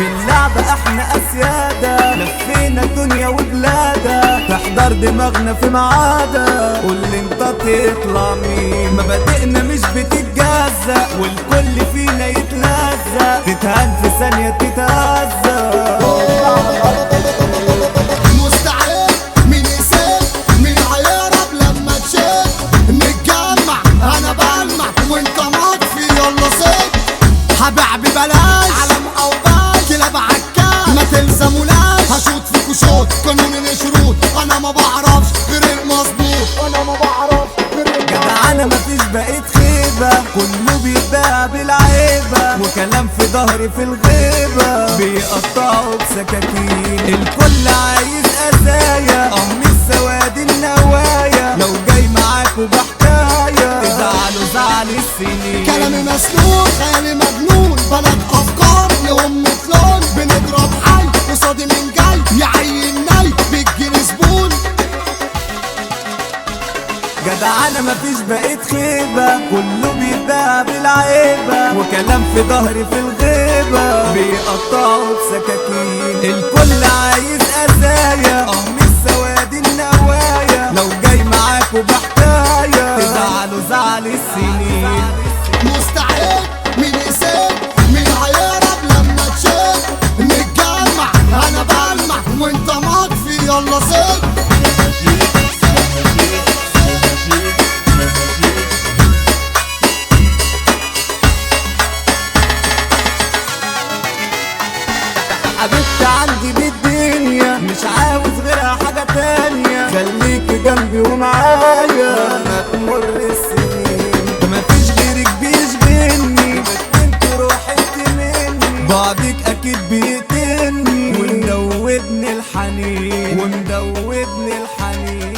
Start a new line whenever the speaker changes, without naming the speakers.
في اللعبة احنا اسيادة، لفينا الدنيا وبلادة، تحضر دماغنا في معادة، قول لي انت تطلع مين. مبادئنا مش بتتجزأ، والكل فينا يتلزق، تتهان في ثانية تتهزق.
مستعد مين يسيب مين هيهرب لما تشيب، نتجمع انا بلمع وانت مطفي يلا سيب. حبيبي بلاش علم او باش كلاب عكاش ما تلزموناش، هشوط فيكوا شوط قانون شروط، انا ما بعرفش غير المظبوط، انا ما بعرفش غير
جدعانة مفيش بقيت خيبة، كله بيتباع بالعيبة، وكلام في ظهري في الغيبة بيقطعوا بسكاكين. الكل عايز قزايا من السواد النوايا، لو جاي معاكوا بحكاية تزعلوا زعل السنين.
كلامي مسنون خيالي مجنون، بلد افكار لهم مطلون، بنضرب حي قصادي من جاي يعين ناي بتجيلي زبون.
جدعانة مفيش بقيت خيبة، كله بيتباع بالعيبة، وكلام في ظهري في الغيبة بيقطعوا بسكاكين. الكل عايز قزايا من السواد النوايا، لو جاي معاكوا بحكاية تزعلوا زعل السنين.
مستعد مين يسيب مين هيهرب لما تشيب، نتجمع انا بلمع وانت مطفي يلا سيب.
حبيبتي عندي بالدنيا مش عاوز غيرها حاجة تانية، خليكي جنبي ومعايا ما تمر السنين. مفيش غيرك بيشغلني، انت روحي انت مني، بعدك اكيد بيقتلني، ومدوبني الحنين ومدوبني الحنين.